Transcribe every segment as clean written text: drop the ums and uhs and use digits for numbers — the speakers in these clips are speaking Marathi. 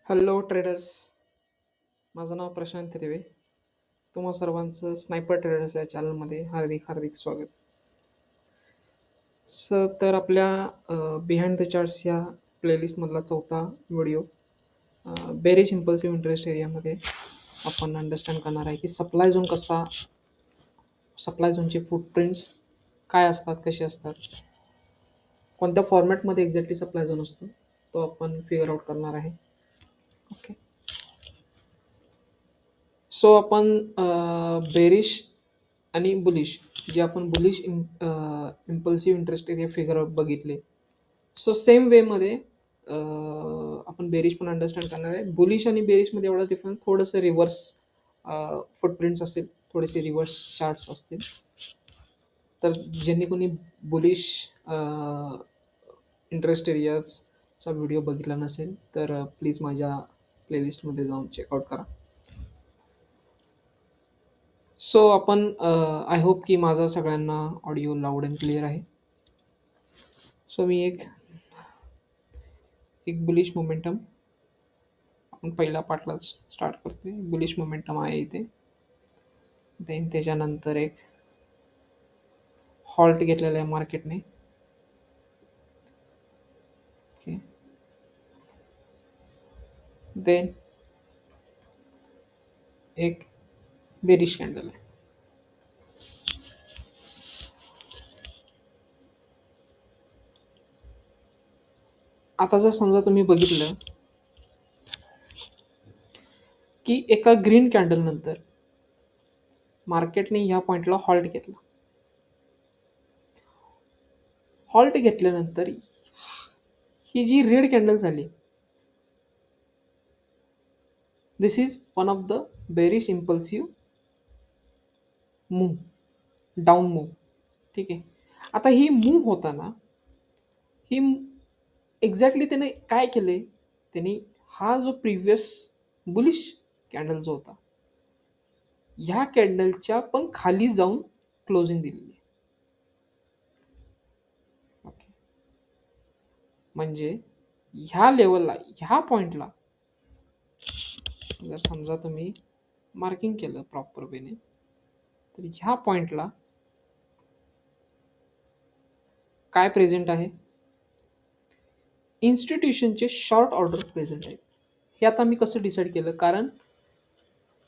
Hello traders. माझं नाव प्रशांत रेवे. तुम्हा सर्वांचं स्नायपर ट्रेडर्स या चॅनलमध्ये हार्दिक हार्दिक स्वागत. तर आपल्या बिहाइंड द चार्ट्स या प्लेलिस्टमधला चौथा व्हिडिओ बेरिश इम्पल्सिव्ह इंटरेस्ट एरियामध्ये आपण अंडरस्टँड करणार आहे की सप्लाय झोनचे फुटप्रिंट्स काय असतात, कसे असतात, कोणत्या फॉर्मॅटमध्ये एक्झॅक्टली सप्लाय झोन असतो तो आपण फिगर आउट करणार आहे. ओके. सो आपण बेरिश आणि बुलिश जे आपण bullish impulsive interest area figure out बघितले. सो सेम वेमध्ये आपण बेरिश पण अंडरस्टँड करणार आहे. बुलिश आणि बेरिशमध्ये एवढा डिफरन्स थोडंसं रिव्हर्स फुटप्रिंट्स असेल, थोडेसे रिव्हर्स चार्ट्स असतील. तर ज्यांनी कोणी बुलिश इंटरेस्ट एरियाजचा व्हिडिओ बघितला नसेल तर प्लीज माझ्या प्लेलिस्टमध्ये जाऊन चेकआउट करा. सो आपण आय होप की माझा सगळ्यांना ऑडिओ लाऊड अँड क्लिअर आहे. सो मी एक बुलिश मोमेंटम आपण पहिल्या पार्टलाच स्टार्ट करतोय. बुलिश मोमेंटम आहे इथे. देन त्याच्यानंतर एक हॉल्ट घेतलेला आहे मार्केटने. ओके. देन एक बेरिश कॅन्डल आहे. आता जर समजा तुम्ही बघितलं की एका ग्रीन कॅन्डल नंतर मार्केटने ह्या पॉईंटला हॉल्ट घेतला. हॉल्ट घेतल्यानंतर ही जी रेड कॅन्डल झाली, this is one of the bearish impulsive move, down move. ठीक आहे. आता ही मूव होताना ही एक्झॅक्टली त्याने काय केले, त्यांनी हा जो प्रिव्हियस बुलिश कॅन्डल जो होता ह्या कॅन्डलच्या पण खाली जाऊन क्लोजिंग दिलेली आहे. ओके. म्हणजे ह्या लेवलला, ह्या पॉईंटला जर समजा तुम्ही मार्किंग केलं प्रॉपर वेने तर ह्या पॉईंटला काय प्रेझेंट आहे, इन्स्टिट्यूशनचे शॉर्ट ऑर्डर प्रेझेंट आहेत. हे आता मी कसं डिसाईड केलं, कारण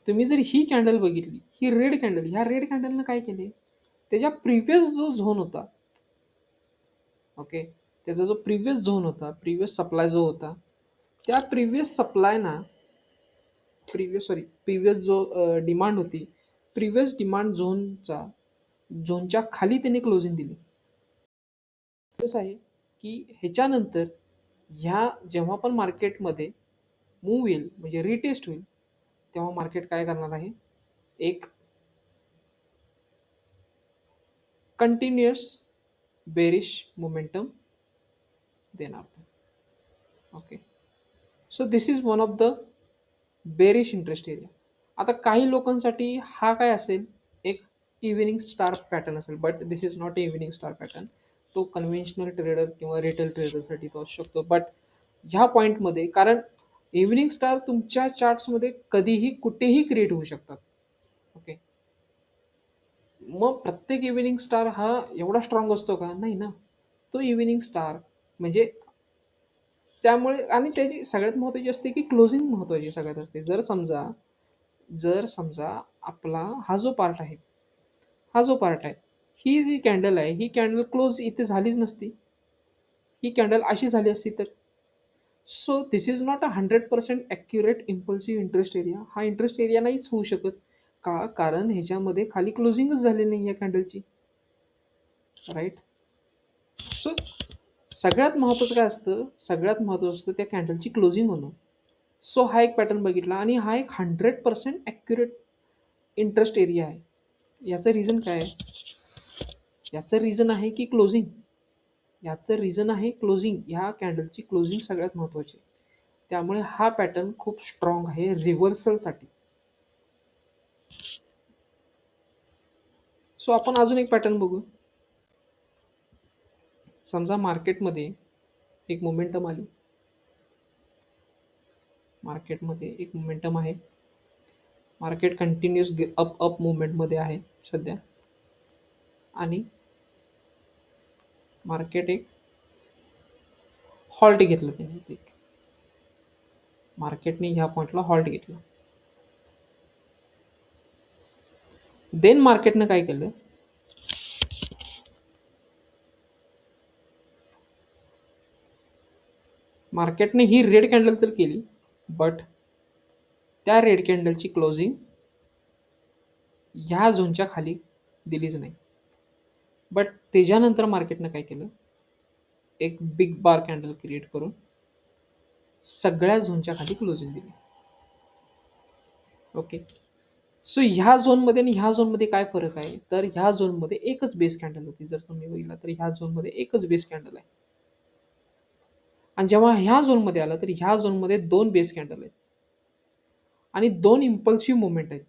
तुम्ही जर ही कॅन्डल बघितली, ही रेड कॅन्डल, ह्या रेड कॅन्डलनं काय केले, त्याच्या प्रिव्हियस जो झोन होता, ओके, त्याचा जो प्रिव्हियस झोन होता, प्रिव्हियस सप्लाय जो होता, त्या प्रिव्हियस जो डिमांड होती, प्रिव्हियस डिमांड झोनच्या खाली त्याने क्लोजिंग दिली. असं आहे की ह्याच्यानंतर ह्या जेव्हा पण मार्केटमध्ये मूव येईल, म्हणजे रिटेस्ट होईल, तेव्हा मार्केट काय करणार आहे, एक कंटिन्युअस बेरिश मोमेंटम देणार. Okay. So this is one of the bearish interest area. आता काही लोकांसाठी हा काय असेल, एक इव्हिनिंग स्टार पॅटर्न असेल, but this is not evening star pattern. तो कन्व्हेन्शनल ट्रेडर किंवा रिटेल ट्रेडरसाठी तो असू शकतो. बट ह्या पॉईंटमध्ये, कारण इव्हिनिंग स्टार तुमच्या चार्ट्समध्ये कधीही कुठेही क्रिएट होऊ शकतात. ओके. मग प्रत्येक इव्हिनिंग स्टार हा एवढा स्ट्रॉंग असतो का? नाही ना. तो इव्हिनिंग स्टार म्हणजे त्यामुळे, आणि त्याची सगळ्यात महत्त्वाची असते की क्लोजिंग महत्त्वाची सगळ्यात असते. जर समजा आपला हा जो पार्ट आहे, ही जी कॅन्डल आहे, ही कॅन्डल क्लोज इथे झालीच नसती, ही कॅन्डल अशी झाली असती तर. So this is not 100% accurate impulsive interest area. हा इंटरेस्ट एरिया नाहीच होऊ शकत का? कारण ह्याच्यामध्ये खाली क्लोजिंगच झाली नाही या कॅन्डलची, राईट. सो सगळ्यात महत्त्वाचं असतं त्या कॅन्डलची क्लोजिंग होणं. सो हा एक पॅटर्न बघितला आणि हा एक 100% ॲक्युरेट इंटरेस्ट एरिया आहे. याचं रिझन काय आहे? याचं रिझन आहे की क्लोजिंग. ह्या कॅन्डलची क्लोजिंग सगळ्यात महत्त्वाची. त्यामुळे हा पॅटर्न खूप स्ट्रॉंग आहे रिव्हर्सलसाठी. सो आपण अजून एक पॅटर्न बघू. समजा मार्केटमध्ये एक मोमेंटम आली, मार्केटमध्ये एक मोमेंटम आहे. मार्केट कंटिन्युअस अप अप मुवमेंटमध्ये आहे सध्या. आणि मार्केट एक हॉल्ट घेतलं त्यांनी इथे. मार्केटने ह्या पॉईंटला हॉल्ट घेतलं. देन मार्केटनं काय केलं, मार्केटने ही रेड कॅन्डल तर केली, बट त्या रेड कॅन्डलची क्लोजिंग ह्या झोनच्या खाली दिलीच नाही. बट त्याच्यानंतर मार्केटनं काय केलं, एक बिग बार कॅन्डल क्रिएट करून सगळ्या झोनच्या खाली क्लोजिंग दिली. ओके. सो ह्या झोनमध्ये आणि ह्या झोनमध्ये काय फरक आहे, तर ह्या झोनमध्ये एकच बेस कॅन्डल होती. जर तुम्ही बघितला तर ह्या झोनमध्ये एकच बेस कॅन्डल आहे. आणि जेव्हा ह्या झोनमध्ये आलं तर ह्या झोनमध्ये दोन बेस कॅन्डल आहेत आणि दोन इम्पल्सिव्ह मुवमेंट आहेत.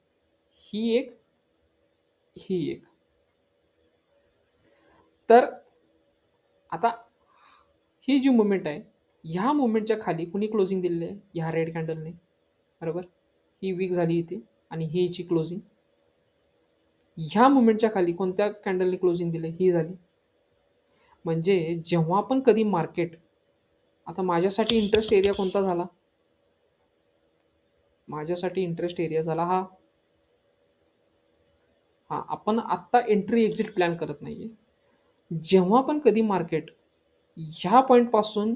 ही एक, ही एक. तर आता ही जी मुवमेंट आहे, ह्या मुवमेंटच्या खाली कुणी क्लोजिंग दिलेली आहे, ह्या रेड कॅन्डलने. बरोबर. ही वीक झाली इथे आणि ही हिची क्लोजिंग. ह्या मुवमेंटच्या खाली कोणत्या कॅन्डलने क्लोजिंग दिले, ही झाली. म्हणजे जेव्हा पण कधी मार्केट, आता माझ्यासाठी इंटरेस्ट एरिया कोणता झाला, माझ्यासाठी इंटरेस्ट एरिया झाला हा. हा, आपण आत्ता एंट्री एक्झिट प्लॅन करत नाहीये. जेव्हा पण कधी मार्केट ह्या पॉईंटपासून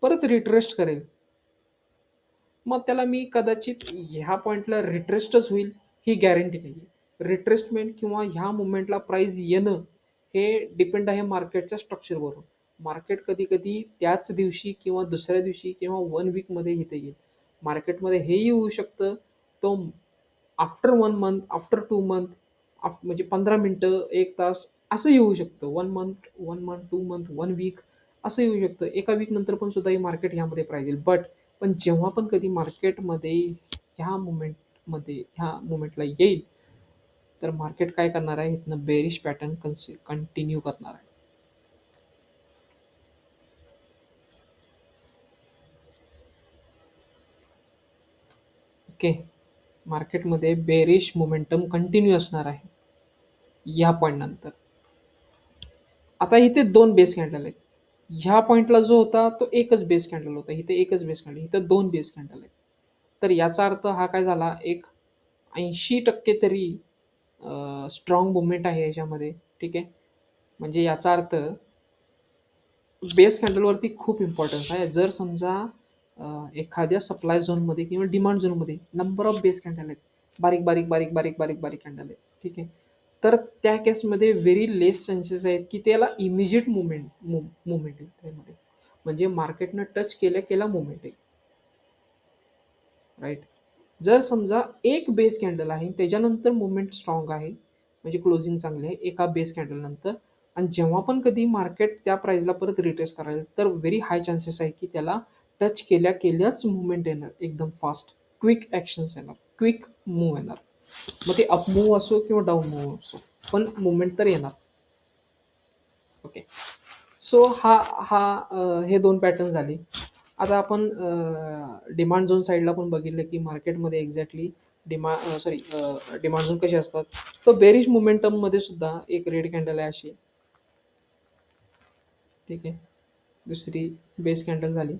परत रिट्रेस्ट करेल, मग त्याला मी कदाचित ह्या पॉईंटला रिट्रेस्टच होईल ही गॅरंटी नाही आहे. रिट्रेसमेंट किंवा ह्या मुवमेंटला प्राईज येणं हे डिपेंड आहे मार्केटच्या स्ट्रक्चरवरून. मार्केट कधी कधी त्याच दिवशी किंवा दुसऱ्या दिवशी किंवा 1 वीकमध्ये इथे येईल. मार्केटमध्ये हेही होऊ शकतं, तो आफ्टर 1 मंथ, आफ्टर 2 मंथ, म्हणजे 15 मिनटं, 1 तास असंही होऊ शकतं. 1 मंथ, 2 मंथ, 1 वीक असं येऊ शकतं. एका वीक नंतर पण सुद्धा ही मार्केट ह्यामध्ये प्राईज येईल. पण जेव्हा पण कधी मार्केटमध्ये ह्या मुवमेंटला येईल, तर मार्केट काय करणार आहे, इथनं बेरिश पॅटर्न कंटिन्यू करणार आहे. ओके. मार्केटमध्ये बेरिश मोमेंटम कंटिन्यू असणार आहे या पॉईंट नंतर. आता इथे दोन बेस कॅन्डल आहेत. ह्या पॉईंटला जो होता तो एकच बेस कॅन्डल होता, इथे एकच बेस कॅन्डल, इथं दोन बेस कॅन्डल आहेत. तर याचा अर्थ हा काय झाला, एक 80% तरी स्ट्रॉंग मुवमेंट आहे याच्यामध्ये. ठीक आहे. म्हणजे याचा अर्थ बेस कॅन्डलवरती खूप इम्पॉर्टन्स आहे. जर समजा एखाद्या सप्लाय झोनमध्ये किंवा डिमांड झोनमध्ये नंबर ऑफ बेस कॅन्डल आहेत, बारीक बारीक बारीक बारीक बारीक बारीक कॅन्डल आहेत. ठीक आहे. तर त्या केसमध्ये व्हेरी लेस चान्सेस आहेत की त्याला इमिजिएट मुवमेंट आहे त्यामध्ये. म्हणजे मार्केटनं टच केल्या केला मुवमेंट आहे. राईट. जर समजा एक बेस कॅन्डल आहे त्याच्यानंतर मुवमेंट स्ट्रॉंग आहे, म्हणजे क्लोजिंग चांगली आहे एका बेस कॅन्डल नंतर, आणि जेव्हा पण कधी मार्केट त्या प्राईजला परत रिट्रेस करायला, तर व्हेरी हाय चान्सेस आहे की त्याला टच केल्या केल्याच मुवमेंट येणार, एकदम फास्ट क्विक ॲक्शन्स येणार, क्विक मूव्ह येणार. मग ते अप मूव्ह असो किंवा डाऊन मूव्ह असो, पण मुवमेंट तर येणार. ओके. सो हे दोन पॅटर्न झाले. आता आपण डिमांड झोन साईडला पण बघितलं की मार्केटमध्ये एक्झॅक्टली डिमांड झोन कसे असतात. तो बेरिश मोमेंटममध्ये सुद्धा एक रेड कॅन्डल आहे अशी. ठीक आहे. दुसरी बेस कॅन्डल झाली.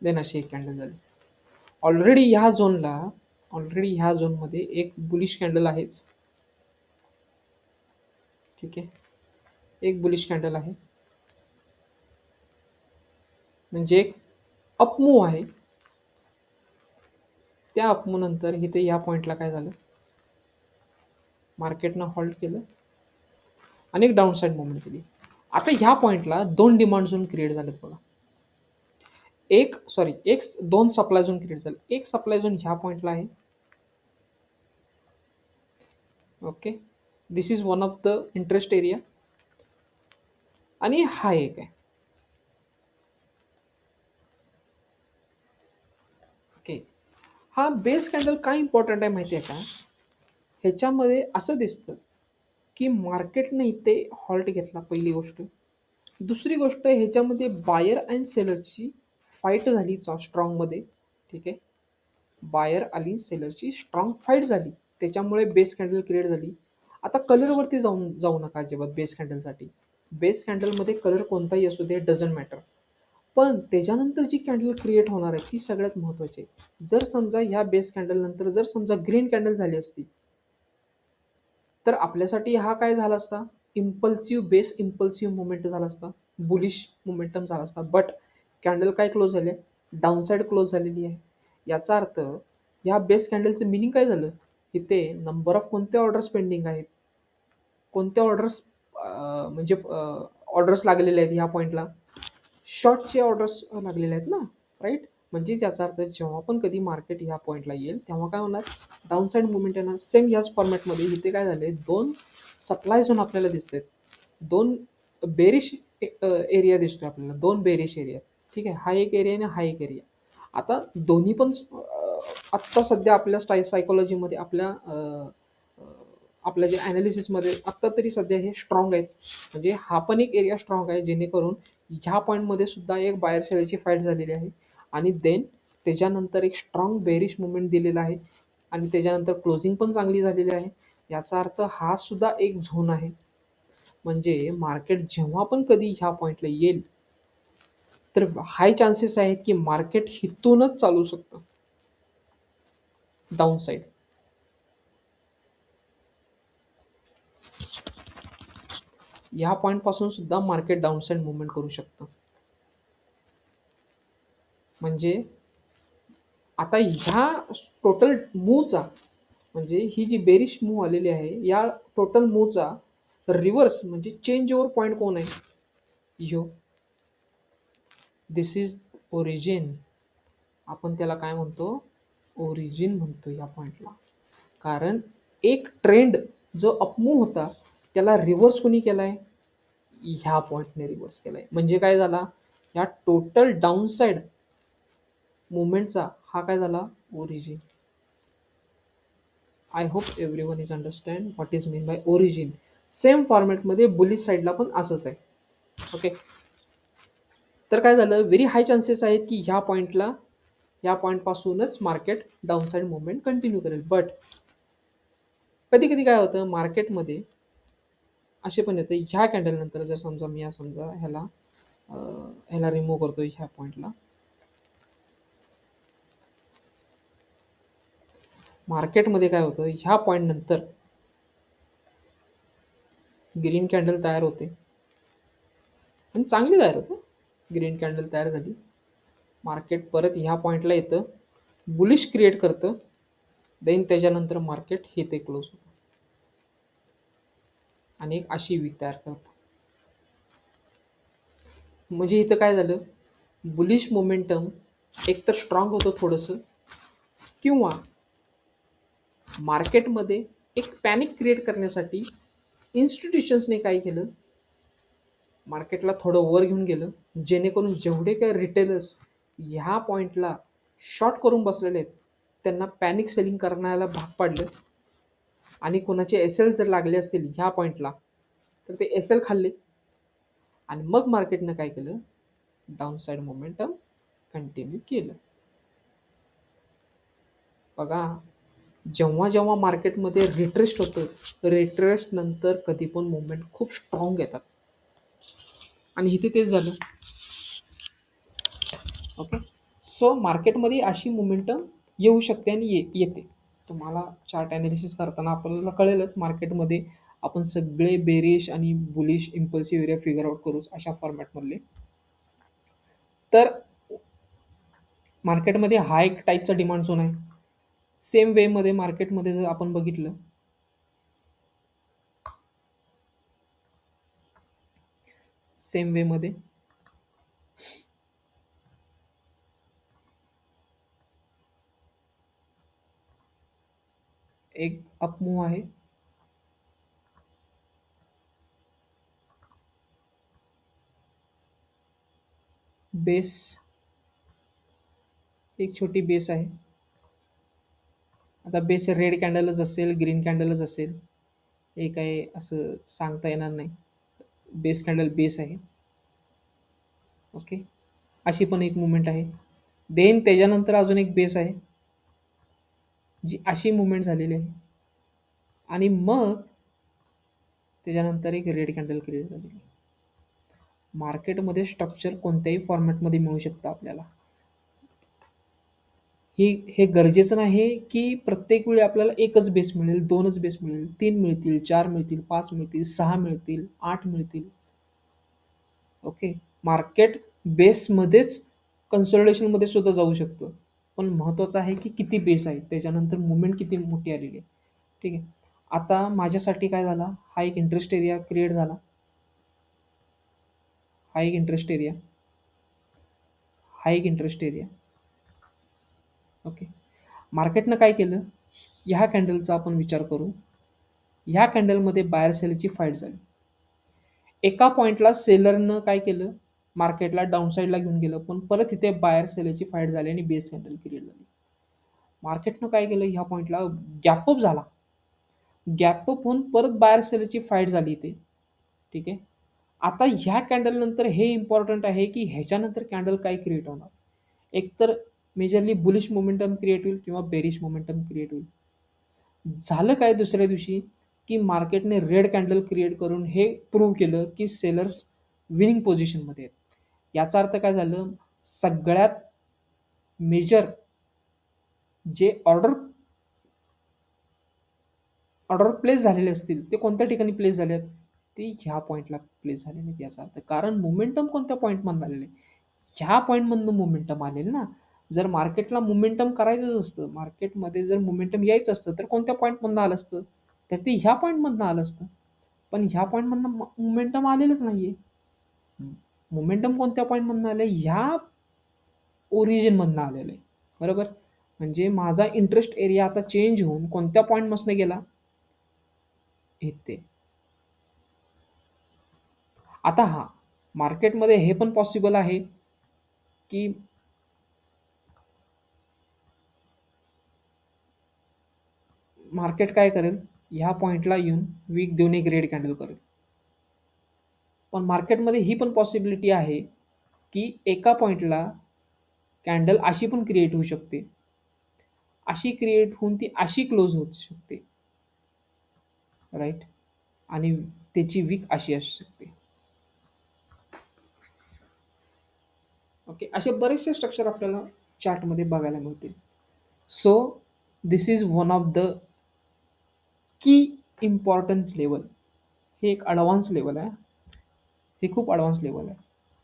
देन अशी एक कॅन्डल झाली. ऑलरेडी ह्या झोनमध्ये एक बुलिश कॅन्डल आहेच. ठीक आहे. एक बुलिश कॅन्डल आहे, म्हणजे एक अपमूव आहे. त्या अपमूव नंतर इथे या पॉईंटला काय झालं, मार्केटनं हॉल्ट केलं आणि एक डाऊन साईड मुवमेंट केली. आता ह्या पॉईंटला दोन डिमांड झोन क्रिएट झालेत बघा. दोन सप्लाय झोन क्रिएट झाले. एक सप्लाय झोन ह्या पॉईंटला आहे. Okay. This is one of the interest area. आणि हा एक आहे. ओके. हा बेस कॅन्डल का इम्पॉर्टंट आहे माहिती आहे का? ह्याच्यामध्ये असं दिसतं की मार्केटने इथे हॉल्ट घेतला, पहिली गोष्ट. दुसरी गोष्ट, ह्याच्यामध्ये बायर अँड सेलरची फाईट झाली स्ट्रॉंगमध्ये. ठीक आहे. बायर आणि सेलरची स्ट्रॉंग फाईट झाली, त्याच्यामुळे बेस कॅन्डल क्रिएट झाली. आता कलरवरती जाऊ नका अजिबात. बेस कॅन्डलसाठी बेस कॅन्डलमध्ये कलर कोणताही असू दे, डझंट मॅटर. पण त्याच्यानंतर जी कॅन्डल क्रिएट होणार आहे ती सगळ्यात महत्त्वाची आहे. जर समजा ह्या बेस कॅन्डल नंतर जर समजा ग्रीन कॅन्डल झाली असती, तर आपल्यासाठी हा काय झाला असता? इम्पल्सिव्ह मुवमेंट झाला असता, बुलिश मोमेंटम झाला असता. बट कॅन्डल काय क्लोज झाले? डाऊनसाईड क्लोज झालेली आहे. याचा अर्थ ह्या बेस कॅन्डलचं मिनिंग काय झालं? इथे नंबर ऑफ कोणत्या ऑर्डर्स पेंडिंग आहेत, कोणत्या ऑर्डर्स म्हणजे ऑर्डर्स लागलेले आहेत ह्या पॉईंटला? शॉर्टचे ऑर्डर्स लागलेले आहेत ना, राईट? म्हणजेच याचा अर्थ जेव्हा पण कधी मार्केट ह्या पॉईंटला येईल तेव्हा काय होणार? डाऊन साईड मुवमेंट येणार. सेम याच फॉर्मॅटमध्ये इथे काय झाले, दोन सप्लाय झोन आपल्याला दिसत आहेत. दोन बेरिश एरिया दिसतोय आपल्याला, दोन बेरिश एरिया. ठीक आहे. हा एक एरिया आणि हा एक एरिया. आता दोन्ही पण आत्ता सध्या आपल्या सायकोलॉजीमध्ये, आपल्या आपल्या जे ॲनालिसिसमध्ये आत्ता तरी सध्या हे स्ट्रॉंग आहेत. म्हणजे हा पण एक एरिया स्ट्रॉंग आहे, जेणेकरून ह्या पॉईंटमध्ये सुद्धा एक बायर सेलरची फाईट झालेली आहे. आणि देन त्याच्यानंतर एक स्ट्रॉंग बेरिश मुवमेंट दिलेला आहे. आणि त्याच्यानंतर क्लोजिंग पण चांगली झालेली आहे. याचा अर्थ हा सुद्धा एक झोन आहे. म्हणजे मार्केट जेव्हा पण कधी ह्या पॉईंटला येईल, तर हाय चान्सेस आहेत की मार्केट हिथूनच चालू शकतं डाऊन साईड. ह्या पॉईंटपासून सुद्धा मार्केट डाऊन साईड मुवमेंट करू शकतं. म्हणजे आता ह्या टोटल मूवचा, म्हणजे ही जी बेरिश मूव आलेली आहे, या टोटल मूवचा रिव्हर्स म्हणजे चेंज ओव्हर पॉईंट कोण आहे? ह्यो. दिस इज ओरिजिन. आपण त्याला काय म्हणतो? ओरिजिन म्हणतो या पॉईंटला. कारण एक ट्रेंड जो अपमूव होता त्याला रिव्हर्स कोणी केलाय? ह्या पॉईंटने रिव्हर्स केलाय. म्हणजे काय झाला? या टोटल डाऊन साईड मुवमेंटचा हा काय झाला? Origin. I hope every one is understand what is mean by origin. Same फॉर्मॅटमध्ये बुलिश साईडला पण असंच आहे. ओके. तर काय झालं? व्हेरी हाय चान्सेस आहेत की ह्या पॉईंटला, ह्या पॉईंटपासूनच market down side movement continue करेल. बट कधी कधी काय होतं मार्केटमध्ये, असे पण येतं ह्या कॅन्डल नंतर, जर समजा मी समजा ह्याला रिमूव्ह करतोय ह्या पॉईंटला, मार्केटमध्ये काय होतं, ह्या पॉईंट नंतर ग्रीन कॅन्डल तयार होते आणि चांगली तयार होते. ग्रीन कॅन्डल तयार झाली, मार्केट परत ह्या पॉईंटला येतं, बुलिश क्रिएट करतं, देन त्याच्यानंतर मार्केट हे ते क्लोज होतं आणि एक अशी वीक तयार करतं. म्हणजे इथं काय झालं? बुलिश मोमेंटम एकतर स्ट्रॉंग होतं थोडंसं, किंवा मार्केटमध्ये एक पॅनिक क्रिएट करण्यासाठी इन्स्टिट्यूशन्सने काय केलं? मार्केटला थोडं वर घेऊन गेलं, जेणेकरून जेवढे काही रिटेलर्स ह्या पॉईंटला शॉर्ट करून बसलेले आहेत त्यांना पॅनिक सेलिंग करण्याला भाग पाडलं. आणि कोणाचे एस एल जर लागले असतील ह्या पॉईंटला, तर ते एस एल खाल्ले. आणि मग मार्केटनं काय केलं? डाऊन साईड मोमेंटम कंटिन्यू केलं. बघा, जेव्हा जेव्हा मार्केटमध्ये रिट्रेस्ट होतं, रिट्रेस्ट नंतर कधी पण मुवमेंट खूप स्ट्रॉंग येतात. आणि इथे तेच झालं. ओके. सो मार्केटमध्ये अशी मोमेंटम येऊ शकते आणि येते. तुम्हाला चार्ट ॲनालिसिस करताना आपल्याला कळेलच, मार्केटमध्ये आपण सगळे बेरिश आणि bullish impulsive area figure out करूच अशा फॉर्मॅटमधले. तर मार्केटमध्ये हा एक टाईपचा डिमांड झोन आहे. सेम वेमध्ये मार्केटमध्ये जर आपण बघितलं, सेम वेमध्ये एक अपमूव आहे, बेस, एक छोटी बेस आहे, आता बेस रेड कॅन्डलच असेल, ग्रीन कॅन्डलच असेल, हे काय असं सांगता येणार नाही. बेस कॅन्डल बेस आहे. ओके, अशी पण एक मुवमेंट आहे. देन त्याच्यानंतर अजून एक बेस आहे, जी अशी मुवमेंट झालेली आहे. आणि मग त्याच्यानंतर एक रेड कॅन्डल क्रिएट झालेली आहे. मार्केटमध्ये स्ट्रक्चर कोणत्याही फॉर्मॅटमध्ये मिळू शकतं आपल्याला. हे गरजेचं नाही की प्रत्येक वेळी आपल्याला एकच बेस मिळेल, दोनच बेस मिळेल, 3 मिळतील, 4 मिळतील, 5 मिळतील, 6 मिळतील, 8 मिळतील. ओके. मार्केट बेसमध्येच कन्सोलिडेशनमध्ये सुद्धा जाऊ शकतं. पण महत्त्वाचं आहे की किती बेस आहे, त्याच्यानंतर मुवमेंट किती मोठी आलेली आहे. ठीक आहे. आता माझ्यासाठी काय झाला, हा एक इंटरेस्ट एरिया क्रिएट झाला. हा एक इंटरेस्ट एरिया, हा एक इंटरेस्ट एरिया. ओके. मार्केटनं काय केलं, ह्या कॅन्डलचा आपण विचार करू. ह्या कॅन्डलमध्ये बायर सेलची फाईट झाली. एका पॉईंटला सेलरनं काय केलं, मार्केटला डाऊन साईडला घेऊन गेलं, पण परत इथे बायर सेलची फाईट झाली आणि बेस कॅन्डल क्रिएट झाली. मार्केटनं काय केलं, ह्या पॉईंटला गॅपअप झाला. गॅपअप होऊन परत बायर सेलची फाईट झाली इथे. ठीक आहे. आता ह्या कॅन्डल नंतर हे इम्पॉर्टंट आहे की ह्याच्यानंतर कॅन्डल काय क्रिएट होणार. एकतर मेजरली बुलिश मोमेंटम क्रिएट होईल किंवा बेरिश मोमेंटम क्रिएट होईल. झालं काय दुसऱ्या दिवशी, की मार्केटने रेड कॅन्डल क्रिएट करून हे प्रूव्ह केलं की सेलर्स विनिंग पोझिशनमध्ये आहेत. याचा अर्थ काय झालं, सगळ्यात मेजर जे ऑर्डर प्लेस झालेले असतील ते कोणत्या ठिकाणी प्लेस झाले आहेत, ते ह्या पॉईंटला प्लेस झालेले आहेत. याचा अर्थ कारण मोमेंटम कोणत्या पॉईंटमधून आलेलं आहे, ह्या पॉईंटमधून मोमेंटम आलेलं ना. जर मार्केटला मोमेंटम करायचंच असतं, मार्केटमध्ये जर मोमेंटम यायचं असतं तर कोणत्या पॉईंटमधून आलं असतं, तर ते ह्या पॉईंटमधून आलं असतं. पण ह्या पॉईंटमधनं मोमेंटम आलेलंच नाहीये. मोमेंटम कोणत्या पॉईंटमधनं आलं, ह्या ओरिजिनमधनं आलेलं आहे. बरोबर. म्हणजे माझा इंटरेस्ट एरिया आता चेंज होऊन कोणत्या पॉईंटपासून गेला, इथे. आता हा मार्केटमध्ये हे पण पॉसिबल आहे की मार्केट काय करेल, ह्या पॉईंटला येऊन वीक देऊन एक रेड कॅन्डल करेल. पण मार्केटमध्ये ही पण पॉसिबिलिटी आहे की एका पॉईंटला कॅन्डल अशी पण क्रिएट होऊ शकते, अशी क्रिएट होऊन ती अशी क्लोज होऊ शकते. राईट. आणि त्याची वीक अशी असू शकते. ओके, असे बरेचसे स्ट्रक्चर आपल्याला चार्टमध्ये बघायला मिळतील. So this is one of the key important level. हे एक ॲडव्हान्स लेवल आहे, हे खूप ॲडव्हान्स लेवल आहे.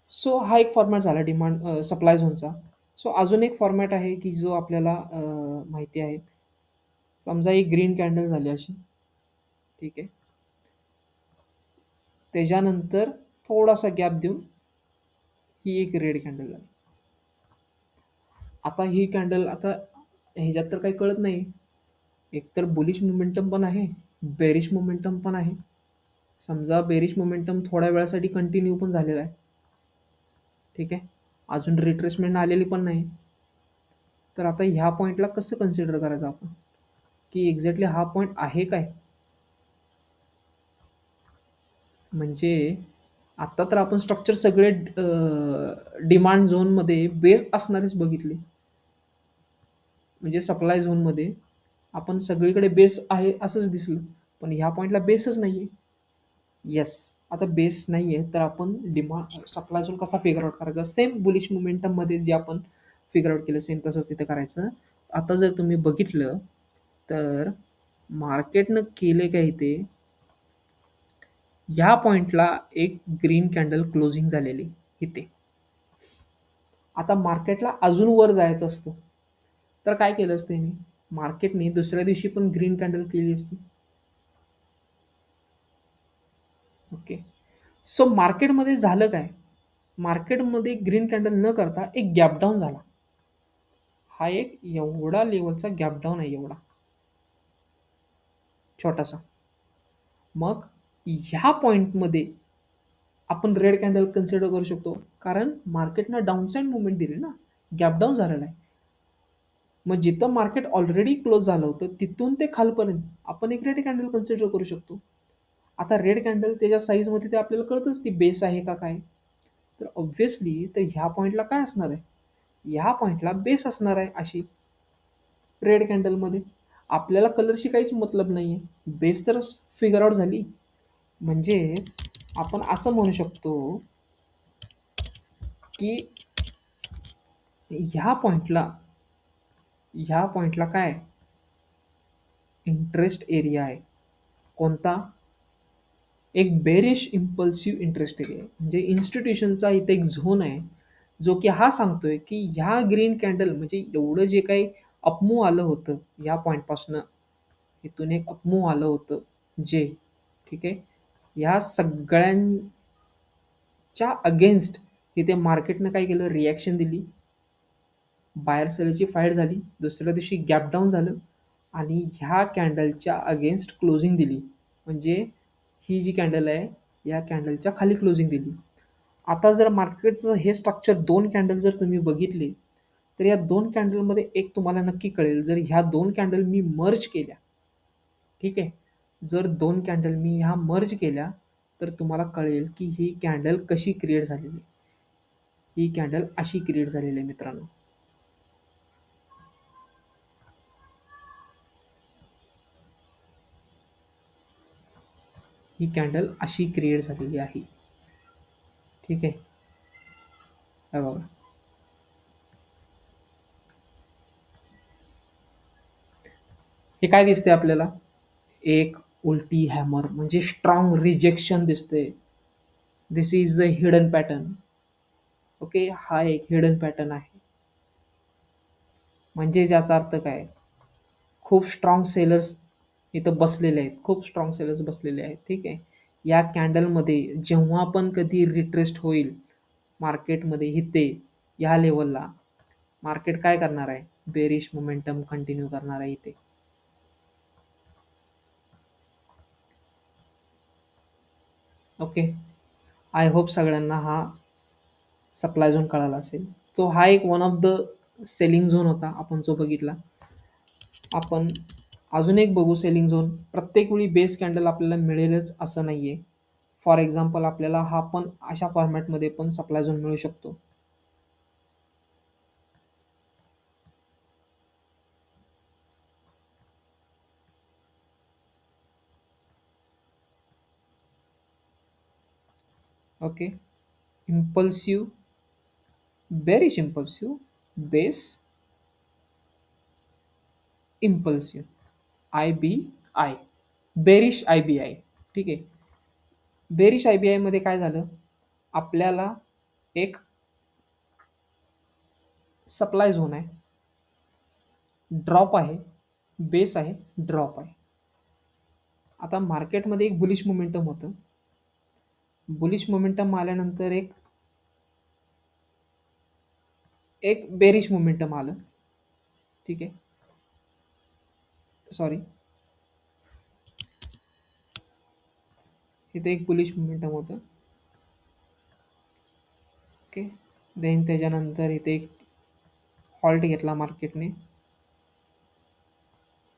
सो हा एक फॉर्मॅट झाला डिमांड सप्लाय झोनचा. सो अजून एक फॉर्मॅट आहे की जो आपल्याला माहिती आहे. समजा एक ग्रीन कॅन्डल झाली अशी. ठीक आहे. त्याच्यानंतर थोडासा गॅप देऊन ही एक रेड कॅन्डल झाली. आता ही कॅन्डल आता ह्याच्यात तर काही कळत नाही, एकतर बुलिश मोमेंटम पण आहे, बेरिश मोमेंटम पण आहे. समजा बेरिश मोमेंटम थोड्या वेळासाठी कंटिन्यू पण झालेला आहे. ठीक आहे. अजून रिट्रेसमेंट आलेली पण नाही. तर आता ह्या पॉईंटला कसं कन्सिडर करायचं आपण, की एक्झॅक्टली हा पॉईंट आहे काय. म्हणजे आत्ता तर आपण स्ट्रक्चर सगळे डिमांड झोनमध्ये बेस असणारेच बघितले. म्हणजे सप्लाय झोनमध्ये आपण सगळीकडे बेस आहे असंच दिसलं, पण ह्या पॉईंटला बेसच नाही आहे. येस. आता बेस नाही आहे तर आपण डिमांड सप्लाय झोन कसा फिगर आउट करायचा, सेम बुलिश मोमेंटममध्ये जे आपण फिगर आउट केलं सेम तसंच इथं करायचं. आता जर तुम्ही बघितलं तर मार्केटनं केले काय इथे, ह्या पॉईंटला एक ग्रीन कॅन्डल क्लोजिंग झालेली इथे. आता मार्केटला अजून वर जायचं असतं तर काय केलं असतं मी, मार्केटने दुसऱ्या दिवशी पण ग्रीन कॅन्डल केली असती. ओके. सो मार्केटमध्ये झालं काय, मार्केटमध्ये ग्रीन कॅन्डल न करता एक गॅप डाऊन झाला. हा एक एवढा लेवलचा गॅप डाऊन आहे, एवढा छोटासा. मग ह्या पॉईंटमध्ये आपण रेड कॅन्डल कन्सिडर करू शकतो, कारण मार्केटनं डाऊन साईड मुवमेंट दिली ना, गॅप डाऊन झालेला आहे. मग जिथं मार्केट ऑलरेडी क्लोज झालं होतं तिथून ते खालपर्यंत आपण एक रेड कॅन्डल कन्सिडर करू शकतो. आता रेड कॅन्डल त्याच्या साईजमध्ये ते आपल्याला कळतंच ती बेस आहे का काय. तर ऑब्व्हियसली तर ह्या पॉईंटला काय असणार आहे, ह्या पॉईंटला बेस असणार आहे अशी रेड कॅन्डलमध्ये. आपल्याला कलरशी काहीच मतलब नाही आहे, बेस तर फिगर आउट झाली. म्हणजेच आपण असं म्हणू शकतो की ह्या पॉईंटला काय इंटरेस्ट एरिया आहे. कोणता? एक बेरिश इम्पल्सिव्ह इंटरेस्ट एरिया आहे. म्हणजे इन्स्टिट्यूशनचा इथे एक झोन आहे जो की हा सांगतोय की ह्या ग्रीन कॅन्डल म्हणजे एवढं जे काही अपमूव आलं होतं या पॉईंटपासनं, इथून एक अपमूव आलं होतं जे, ठीक आहे, ह्या सगळ्यांच्या अगेन्स्ट इथे मार्केटनं काय केलं, रिॲक्शन दिली, बायर सेलची फाईट झाली, दुसऱ्या दिवशी गॅप डाऊन झालं आणि ह्या कॅन्डलच्या अगेन्स्ट क्लोजिंग दिली. म्हणजे ही जी कॅन्डल आहे या कॅन्डलच्या खाली क्लोजिंग दिली. आता जर मार्केटचं हे स्ट्रक्चर दोन कॅन्डल जर तुम्ही बघितले तर या दोन कॅन्डलमध्ये एक तुम्हाला नक्की कळेल, जर ह्या दोन कॅन्डल मी मर्ज केल्या, ठीक आहे, जर दोन कॅन्डल मी ह्या मर्ज केल्या तर तुम्हाला कळेल की ही कॅन्डल कशी क्रिएट झालेली आहे. ही कॅन्डल अशी क्रिएट झालेली आहे मित्रांनो. ही कॅन्डल अशी क्रिएट झालेली आहे, ठीक आहे. हे बघा, हे काय दिसते आपल्याला, एक उलटी हॅमर म्हणजे स्ट्रॉंग रिजेक्शन दिसते. This is the hidden pattern. Okay, हा एक हिडन पॅटर्न आहे. म्हणजे याचा अर्थ काय, खूप स्ट्रॉंग सेलर्स इथं बसलेले आहेत, खूप स्ट्रॉंग सेलर्स बसलेले आहेत, ठीक आहे. या कॅन्डलमध्ये जेव्हा पण कधी रिट्रेस्ट होईल मार्केटमध्ये इथे या लेवलला, मार्केट काय करणार आहे, बेरिश मोमेंटम कंटिन्यू करणार आहे इथे. ओके, आय होप सगळ्यांना हा सप्लाय झोन कळाला असेल. तो हा एक one of the selling zone होता आपण जो बघितला. आपण अजून एक बघू सेलिंग झोन. प्रत्येक वेळी बेस कॅन्डल आपल्याला मिळेलच असं नाही आहे. फॉर एक्झाम्पल आपल्याला हा पण अशा फॉर्मॅटमध्ये पण सप्लाय झोन मिळू शकतो. Okay, impulsive, bearish impulsive, base impulsive, IBI, bearish IBI, ठीक आहे. बेरिश IBI मध्ये काय झालं, आपल्याला एक सप्लाय झोन आहे, ड्रॉप आहे, बेस आहे, ड्रॉप आहे. आता मार्केटमध्ये एक बुलिश मोमेंटम होतं, बुलिश मोमेंटम आल्यानंतर एक एक बेरिश मोमेंटम आलं, ठीक आहे, सॉरी, इथे एक बुलिश मोमेंटम होतं. ओके, देन त्याच्यानंतर इथे एक हॉल्ट घेतला मार्केटने.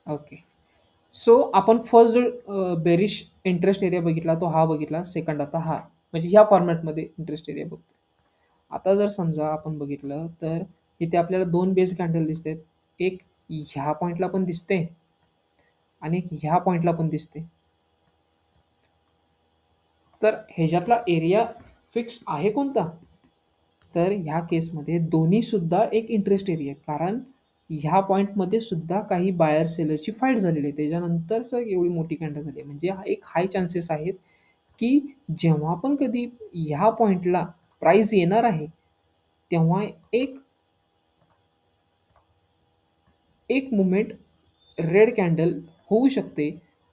ओके, सो आपण फर्स्ट जो बेरिश इंटरेस्ट एरिया बघितला तो हा बघितला, सेकंड आता हा, म्हणजे ह्या फॉर्मॅटमध्ये इंटरेस्ट एरिया बघतो. आता जर समजा आपण बघितलं तर इथे आपल्याला दोन बेस कॅन्डल दिसतात, एक ह्या पॉईंटला पण दिसते आणि एक ह्या पॉईंटला पण दिसते. तर ह्याच्यातला एरिया फिक्स आहे कोणता, तर ह्या केसमध्ये दोन्ही सुद्धा एक इंटरेस्ट एरिया आहे, कारण ह्या पॉईंटमध्ये सुद्धा काही बायर सेलरची फाईट झालेली आहे, त्याच्यानंतर एवढी मोठी कॅन्डल झाली. म्हणजे हा एक हाय चान्सेस आहेत की जेव्हा पण कधी ह्या पॉईंटला प्राईस येणार आहे तेव्हा एक एक मुमेंट रेड कॅन्डल होऊ शकते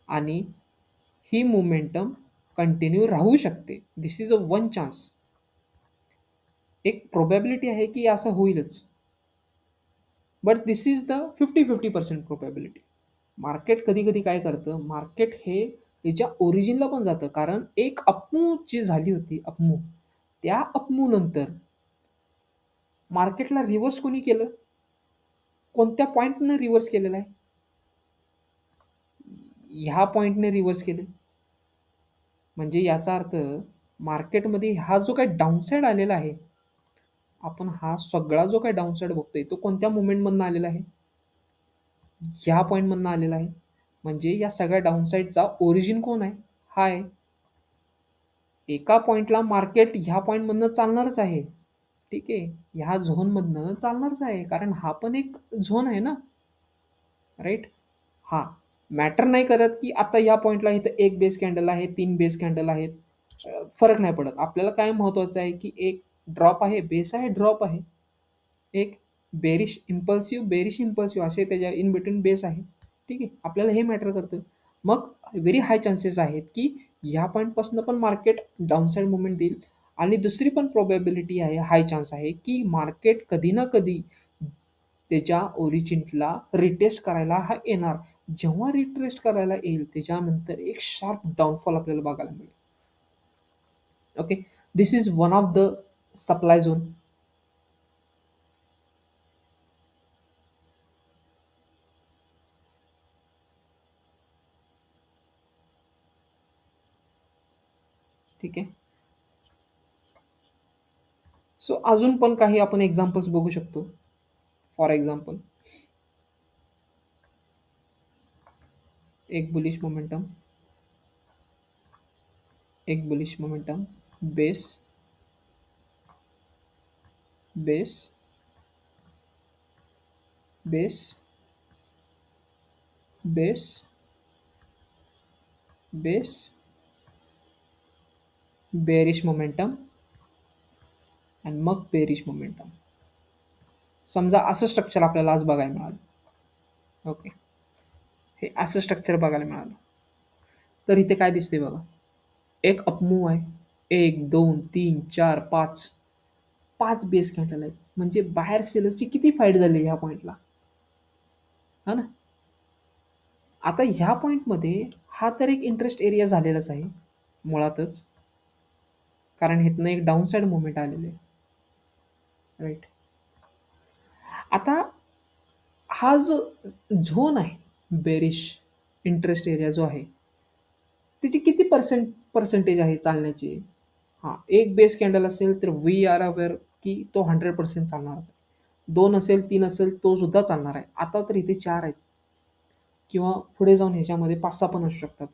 आणि ही मोमेंटम कंटिन्यू राहू शकते. दिस इज अ वन चान्स, एक प्रोबॅबिलिटी आहे की असं होईलच, but this is the 50-50% probability. Market कधी कधी काय करतं, मार्केट हे याच्या ओरिजिनला पण जातं, कारण एक अपमूव जी झाली होती, अपमूव, त्या अपमूव नंतर मार्केटला रिव्हर्स कोणी केलं, कोणत्या पॉईंटनं रिव्हर्स केलेला आहे? ह्या पॉईंटने रिव्हर्स केले. म्हणजे याचा अर्थ मार्केटमध्ये हा जो काही डाऊनसाईड आलेला आहे, आपण हा सगळा जो काही डाऊनसाईड बघतोय तो कोणत्या मुवमेंटमधनं आलेला आहे? ह्या पॉईंटमधनं आलेला आहे. म्हणजे या सगळ्या डाऊनसाईडचा ओरिजिन कोण आहे? हा आहे. एका पॉईंटला मार्केट ह्या पॉईंटमधनं चालणारच आहे. ठीक आहे. ह्या झोनमधनं चालणारच आहे. कारण हा पण एक झोन आहे ना, राईट? हां. मॅटर नाही करत, की आता या पॉइंटला इथं 1 बेस कॅन्डल आहे, 3 बेस कॅन्डल आहेत. फरक नाही पडत. आपल्याला काय महत्त्वाचं आहे, की एक ड्रॉप आहे, बेस आहे, ड्रॉप आहे. एक बेरिश इम्पल्सिव्ह असे त्याच्या इन बिटवीन बेस आहे. ठीक आहे. आपल्याला हे मॅटर करतं. मग व्हेरी हाय चान्सेस आहेत, की ह्या पॉइंटपासून पण मार्केट डाउनसाइड मूव्हमेंट देईल आणि दुसरी पण प्रोबॅबिलिटी आहे, हाय चान्स आहे, की मार्केट कधी ना कधी त्याच्या ओरिजिनला रिटेस्ट करायला हा येणार. जेव्हा रिट्रेस्ट करायला येईल त्याच्यानंतर एक शार्प डाउनफॉल आपल्याला बघायला मिळेल. Okay. This is one of the supply zone. ठीक आहे. सो अजून पण काही आपण एक्झाम्पल्स बघू शकतो. फॉर एक्झाम्पल एक बुलिश मोमेंटम, एक bullish momentum, base, base, base, base, base, bearish momentum आणि मग बेरिश मोमेंटम. समजा असं स्ट्रक्चर आपल्याला आज बघायला मिळालं. ओके. हे असं स्ट्रक्चर बघायला मिळालं. तर इथे काय दिसते बघा. एक अपमूव्ह आहे. 1, 2, 3, 4, 5. 5 बेस कॅन्डल आहेत. म्हणजे बाहेर सेलरची किती फाईट झाली ह्या पॉईंटला, हा ना? आता ह्या पॉईंटमध्ये हा तर एक इंटरेस्ट एरिया झालेलाच आहे मुळातच, कारण इथनं एक डाऊन साईड मुवमेंट आलेले आहे. राईट. आता हा जो झोन आहे बेरिश इंटरेस्ट एरिया जो आहे, त्याची किती पर्सेंटेज आहे चालण्याची? हां, एक बेस कॅन्डल असेल तर वी आर अवेअर की तो 100% चालणार आहे. 2 असेल, 3 असेल तो सुद्धा चालणार आहे. आता तर इथे 4 आहेत किंवा पुढे जाऊन ह्याच्यामध्ये 5-6 पण असू शकतात.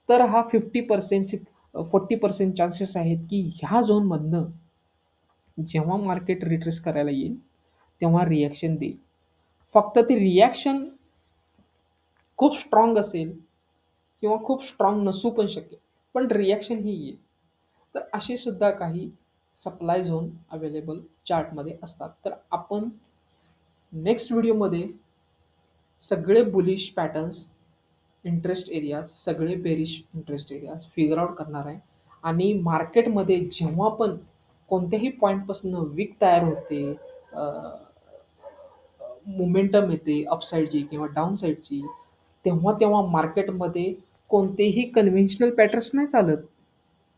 तर हा 50% 40% चान्सेस आहेत की ह्या झोनमधनं जेव्हा मार्केट रिट्रेस करायला येईल, तेव्हा रिॲक्शन देईल. फक्त ती रिॲक्शन खूप स्ट्राँग असेल किंवा खूप स्ट्राँग नसू पण शकेल. पण रिॲक्शन ही येईल. तर अशी सुद्धा काही सप्लाय झोन अवेलेबल चार्टमध्ये असतात. तर आपण नेक्स्ट व्हिडिओमध्ये सगळे बुलिश पॅटर्न्स, इंटरेस्ट एरियाज, सगळे bearish interest areas figure out करणार आहे. आणि मार्केटमध्ये जेव्हा पण कोणत्याही पॉईंटपासून विक तयार होते, मोमेंटम येते अपसाईडची किंवा डाऊन साईडची, तेव्हा तेव्हा मार्केटमध्ये कोणतेही कन्व्हेन्शनल पॅटर्न्स नाही चालत,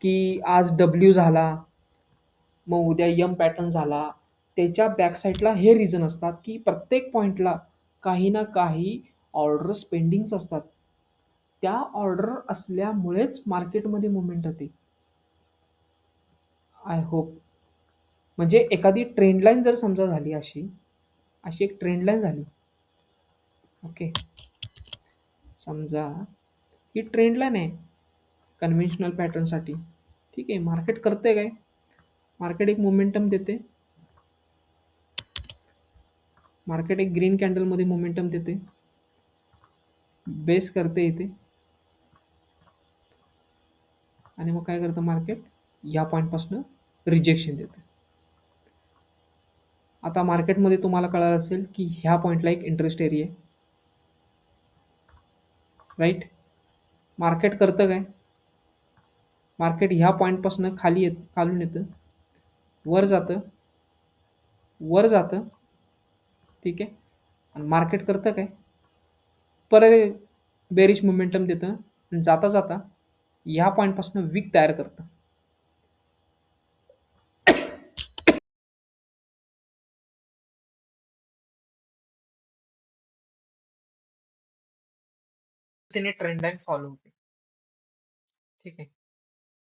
की आज डब्ल्यू झाला, मग उद्या यम पॅटर्न झाला. त्याच्या बॅकसाईडला हे रिझन असतात, की प्रत्येक पॉईंटला काही ना काही ऑर्डर्स पेंडिंग्स असतात. त्या ऑर्डर असल्यामुळेच मार्केटमध्ये मुवमेंट होते. आय होप म्हणजे एखादी ट्रेंड लाईन जर समजा झाली अशी, अशी एक ट्रेंड लाईन झाली. ओके. समजा ही ट्रेंड लाईन आहे कन्व्हेन्शनल पॅटर्नसाठी. ठीक आहे. मार्केट करते काय? मार्केट एक मोमेंटम देते. मार्केट एक ग्रीन कॅन्डलमध्ये मोमेंटम देते. बेस करते इथे आणि मग काय करतं मार्केट? या पॉईंटपासून रिजेक्शन देतं. आता मार्केटमध्ये तुम्हाला कळालं असेल की ह्या पॉईंटला एक इंटरेस्ट एरिया आहे. राईट. मार्केट करतं काय? मार्केट ह्या पॉईंटपासून खालून येतं, वर जातं, वर जातं. ठीक आहे. आणि मार्केट करतं काय? परत बेरिश मोमेंटम देतं आणि जाता जाता ह्या पॉईंटपासून विक तयार करतं. पद्धतीने ट्रेंड लाईन फॉलो होते. ठीक आहे.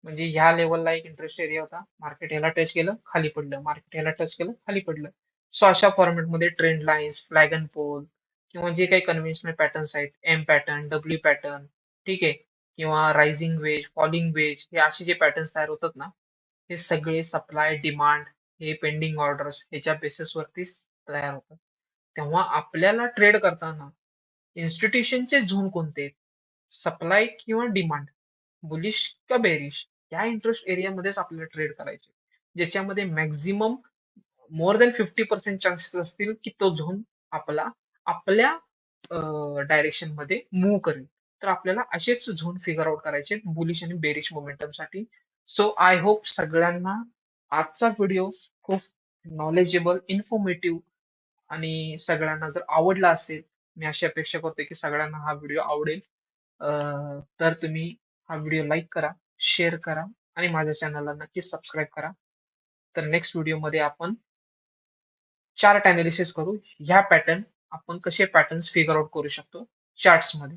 म्हणजे ह्या लेवलला एक इंटरेस्ट एरिया होता, मार्केट ह्याला टच केलं खाली पडलं, मार्केट ह्याला टच केलं खाली पडलं. सो अशा फॉर्मॅटमध्ये trend lines, flag and pole किंवा जे काही कन्व्हेन्शनल पॅटर्न्स आहेत, एम पॅटर्न, डब्ल्यू पॅटर्न, ठीक आहे, किंवा रायझिंग वेज, फॉलिंग वेज, हे असे जे पॅटर्न्स तयार होतात ना, हे सगळे सप्लाय डिमांड, हे पेंडिंग ऑर्डर्स ह्याच्या बेसिसवरतीच तयार होतात. तेव्हा आपल्याला ट्रेड करताना इन्स्टिट्यूशनचे झोन कोणते आहेत, सप्लाय किंवा डिमांड, बुलिश का बेरिश, या इंटरेस्ट एरियामध्येच आपल्याला ट्रेड करायचे, ज्याच्यामध्ये मॅक्झिमम मोर दॅन 50% चान्सेस असतील की तो झोन आपला आपल्या डायरेक्शन मध्ये मूव्ह करेल. तर आपल्याला असेच झोन फिगर आउट करायचे बुलिश आणि बेरिश मोमेंटम साठी. सो आय होप सगळ्यांना आजचा व्हिडिओ खूप नॉलेजेबल, इन्फॉर्मेटिव्ह आणि सगळ्यांना जर आवडला असेल, मी अशी अपेक्षा करतो की सगळ्यांना हा व्हिडिओ आवडेल. तर तुम्ही हा व्हिडिओ लाईक करा, शेअर करा आणि माझ्या चॅनलला नक्कीच सबस्क्राईब करा. तर नेक्स्ट व्हिडिओमध्ये आपण चार्ट अनालिसिस करू. ह्या पॅटर्न आपण कसे पॅटर्न्स फिगर आउट करू शकतो चार्ट्स मध्ये.